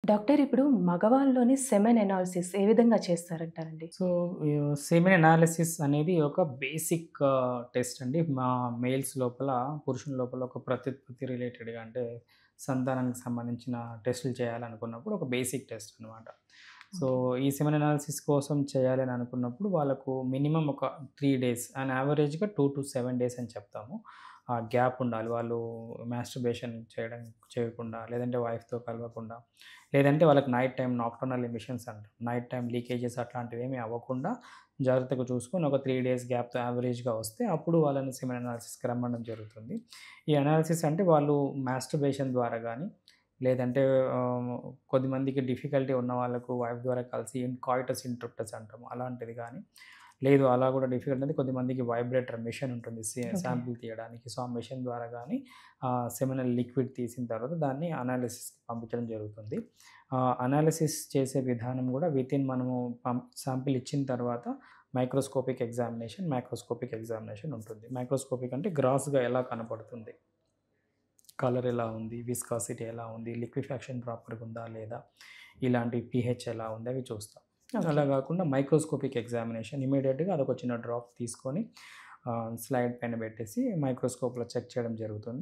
Doctor ఇప్పుడు మగవాళ్ళలోని semen analysis ఏ విధంగా చేస్తారంటారండి? So, semen analysis అనేది ఒక బేసిక్ టెస్ట్ అండి. మెయిల్స్ లోపల, పురుషుల లోపల ఒక ప్రత్యుత్పత్తి రిలేటెడ్‌గా అంటే సంతానానికి సంబంధించిన టెస్టులు చేయాలనుకున్నప్పుడు ఒక బేసిక్ టెస్ట్ అనమాట. So, okay. ఈ సెమెన్ అనాలిసిస్ కోసం చేయాలని అనుకున్నప్పుడు వాళ్ళకు మినిమమ్ ఒక 3 డేస్ అండ్ యావరేజ్‌గా 2-7 డేస్ అని చెప్తాము. ఆ గ్యాప్ ఉండాలి. వాళ్ళు మాస్టర్బేషన్ చేయకుండా, లేదంటే వైఫ్‌తో కలవకుండా, లేదంటే వాళ్ళకి నైట్ టైమ్ నాక్టర్నల్ ఎమిషన్స్ అంటాం. నైట్ టైమ్ లీకేజెస్ అట్లాంటివేమీ అవ్వకుండా జాగ్రత్తగా చూసుకొని ఒక 3 డేస్ గ్యాప్‌తో యావరేజ్‌గా వస్తే అప్పుడు వాళ్ళని సెమెన్ అనాలిసిస్‌కి రమ్మనడం జరుగుతుంది. ఈ అనాలిసిస్ అంటే వాళ్ళు మాస్టర్బేషన్ ద్వారా గానీ, లేదంటే ఆహ్, కొద్దిమందికి డిఫికల్టీ ఉన్న వాళ్ళకు వైఫ్ ద్వారా కలిసి కాయిటస్ ఇంటరప్టస్ అంటాం. అలాంటిది గానీ, లేదు అలా గూడా డిఫికల్ట్ అంటే కొద్దిమందికి వైబ్రేటర్ మెషిన్ ఉంటుంది ఓకే. శాంపిల్ తీయడానికి. సో, ఆ మెషిన్ ద్వారా గానీ సెమినల్ లిక్విడ్ తీసిన తర్వాత దాన్ని అనాలిసిస్‌కి పంపించడం జరుగుతుంది. అనాలిసిస్ చేసే విధానం గూడా వితిన్ మనము శాంపిల్ ఇచ్చిన తర్వాత మైక్రోస్కోపిక్ ఎగ్జామినేషన్ ఉంటుంది. మైక్రోస్కోపిక్ అంటే గ్రాస్‌గా ఎలా కనపడుతుంది? కలర్ ఎలా ఉంది? విస్కాసిటీ ఎలా ఉంది? లిక్విఫాక్షన్ ప్రాపర్‌గా ఉందా? లేదా? ఇలాంటి పీహెచ్ ఎలా ఉంది? అవి చూస్తాం. ఓకే. అలా గాకుండా మైక్రోస్కోపిక్ ఎగ్జామినేషన్ ఇమ్మీడియేట్‌గా అదొక చిన్న డ్రాప్ తీసుకొని స్లైడ్ పైన పెట్టేసి మైక్రోస్కోప్‌లో చెక్ చేయడం జరుగుతుంది.